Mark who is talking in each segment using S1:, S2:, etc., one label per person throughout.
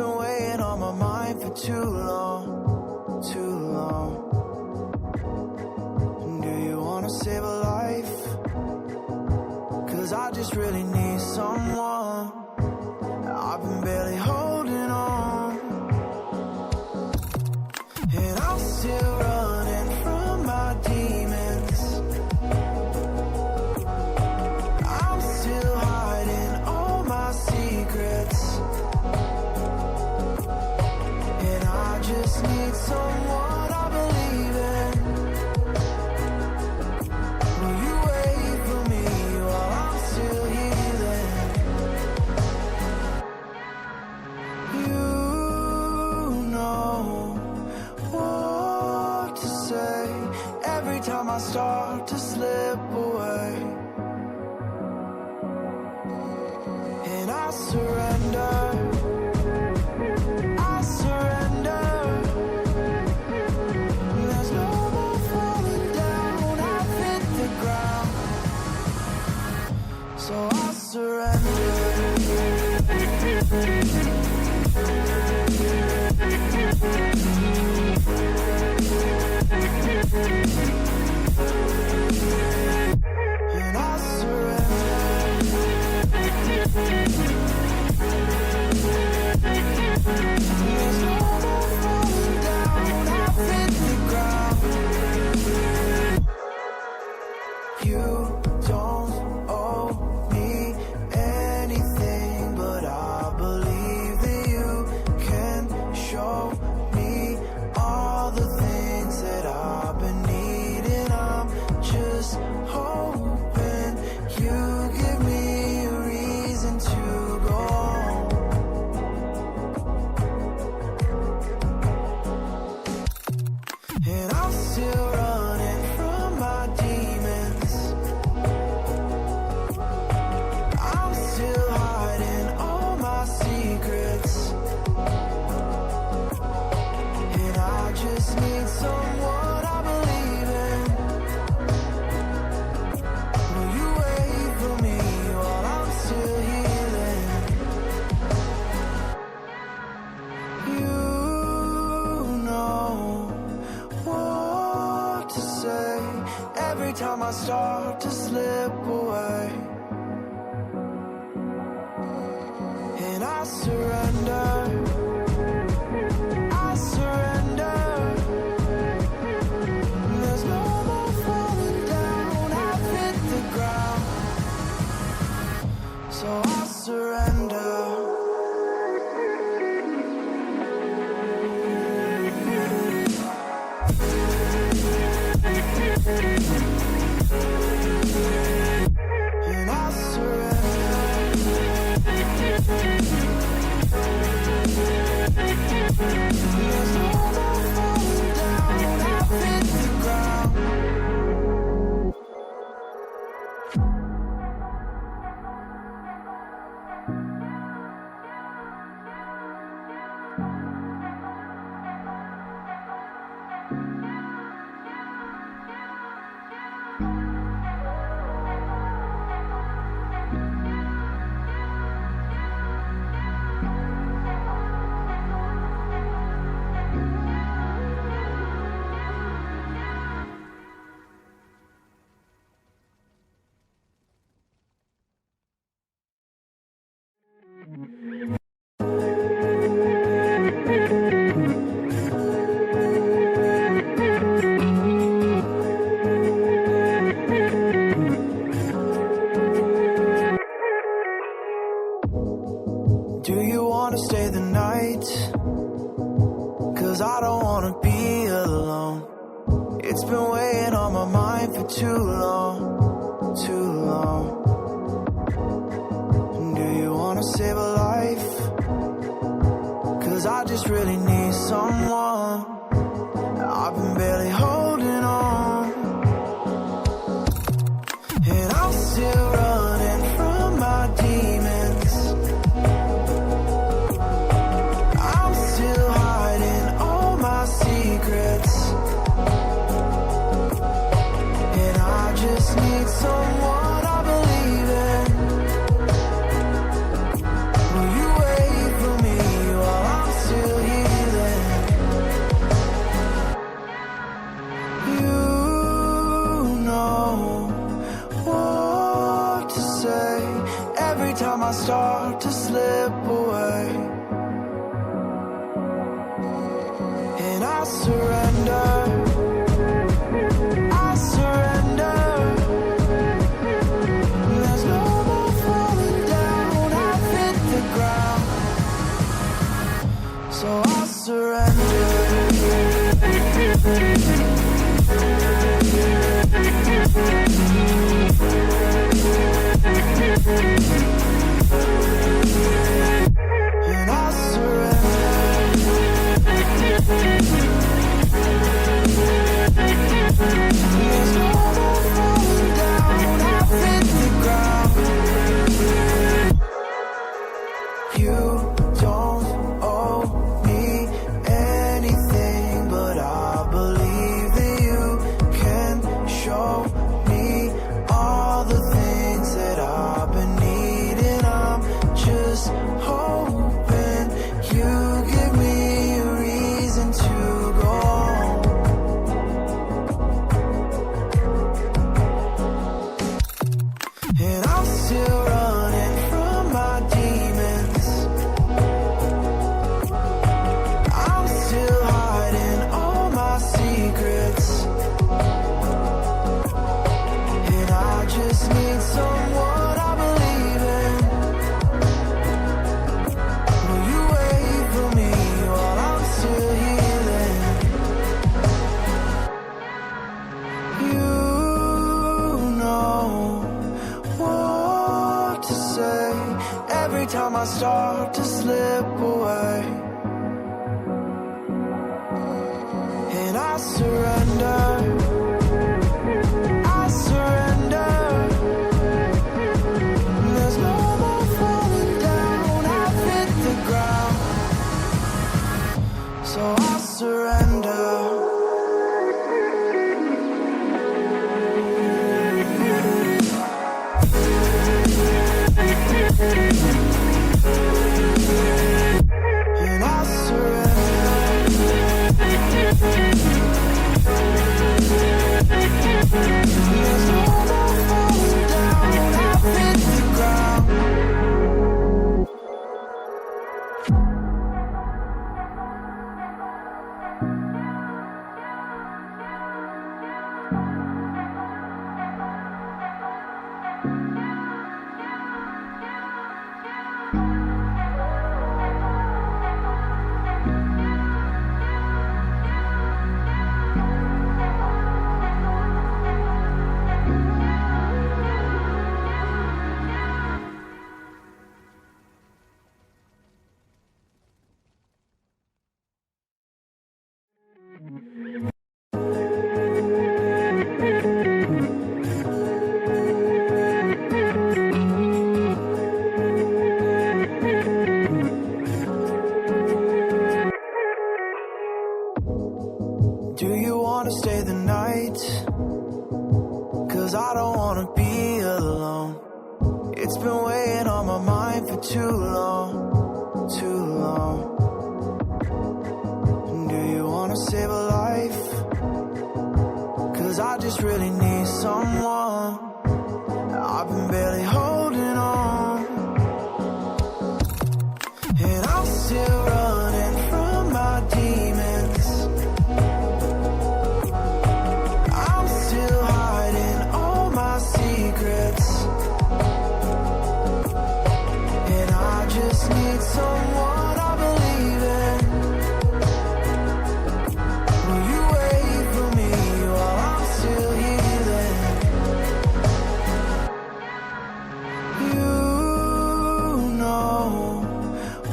S1: been weighing on my mind for too long, too long. Do you wanna save a life? 'Cause I just really need someone. I've been barely holding on, and I'm still running from my demons. I'm still hiding all my secrets, and I just need someone I believe in. Will you wait for me while I'm still healing? You know what to say every time I start to slip away, and I surrender. I surrender. There's no more falling down. I've hit the ground, so I surrender. And I surrender. There's no more falling down. I've hit the ground. You don't owe me anything, but I believe that you can show me all the things that I've been needing. I'm just hoping you give me a reason to go on. And I'm still running from my demons. I'm still hiding all my secrets, and I just need someone I believe in. Will you wait for me while I'm still healing? You know what to say every time I start to slip away, and I surrender. I surrender. There's no more falling down. I've hit the ground, so I surrender. And I surrender. There's no more falling down. I've hit the ground. Do you wanna stay the night? 'Cause I don't wanna be alone. It's been weighing on my mind for too long, too long. Do you wanna save a life? 'Cause I just really need someone. I've been barely holding on, and I'm still running from my demons. I'm still hiding all my secrets, and I just need someone I believe in. Will you wait for me while I start to slip away, and I surrender. I surrender. There's no more falling down. I've hit the ground, so I surrender. And I surrender. There's no more falling down. I've hit the ground. Do you wanna stay the night? 'Cause I don't wanna be alone. It's been weighing on my mind for too long, too long. Do you wanna save a life? 'Cause I just really need someone. I've been barely holding on, and I'm still running from my demons. I'm still hiding all my secrets, and I just need someone I believe in. Will you wait for me while I'm still healing? You know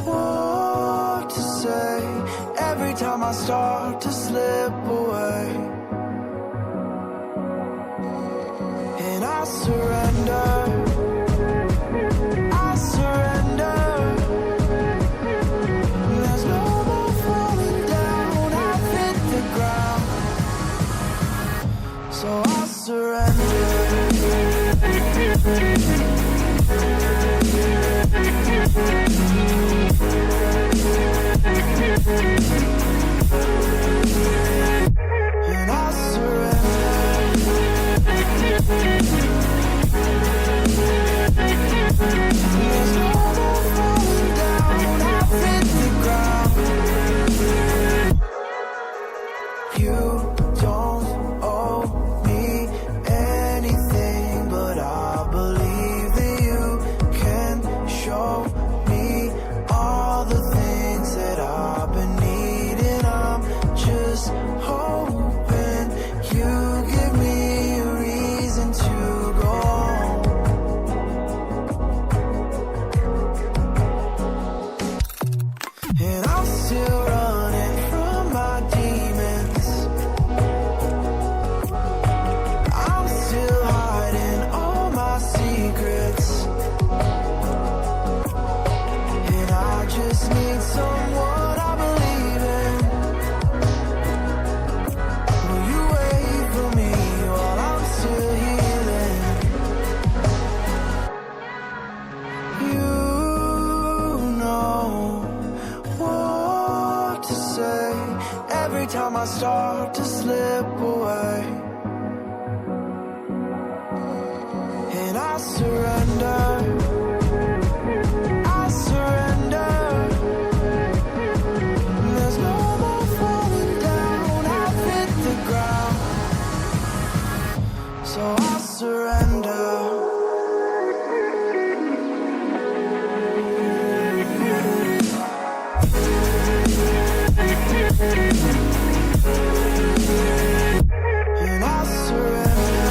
S1: what to say every time I start to slip away, and I surrender. I surrender. There's no more falling down. I've hit the ground, so I surrender. And I surrender. There's no more falling down. I've hit the ground. You don't owe me anything, but I believe that you can show me all the things that I've been needing. I'm just hoping you give me a reason to go on. And I'm still running from my demons. I'm still hiding all my secrets, and I just need someone I believe in. Will you wait for me while I'm still healing? You know what to say every time I start to slip away, and I surrender. I surrender. There's no more falling down. I've hit the ground, so I surrender. And I surrender.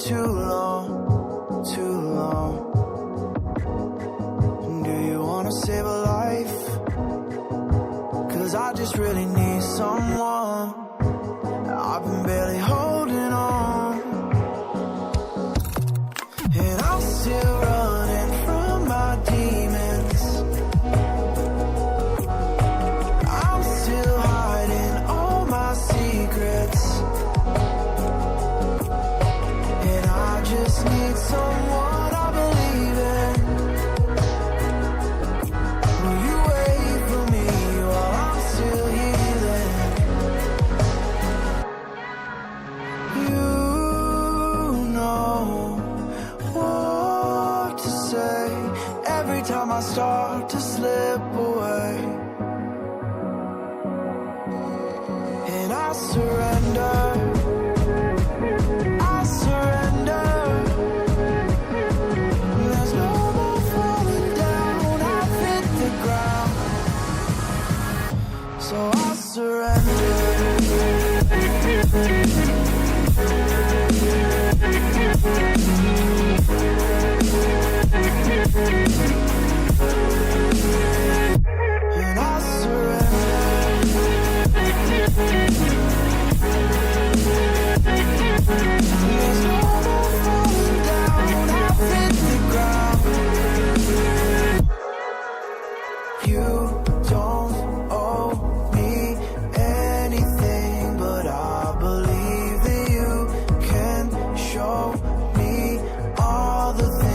S1: too long, too long. Do you wanna save a life? 'Cause I just really need someone. I've been barely holding on, and I'm still running from my demons. I'm still hiding all my secrets, and I just need someone I believe in. Will you wait for me while I'm still healing? You know what to say every time I start to slip away, and I surrender. I surrender. There's no more falling down. I've hit the ground, so I surrender. And I surrender. There's no more falling down. I've hit the ground. You don't owe me anything, but I believe that you can show me all the things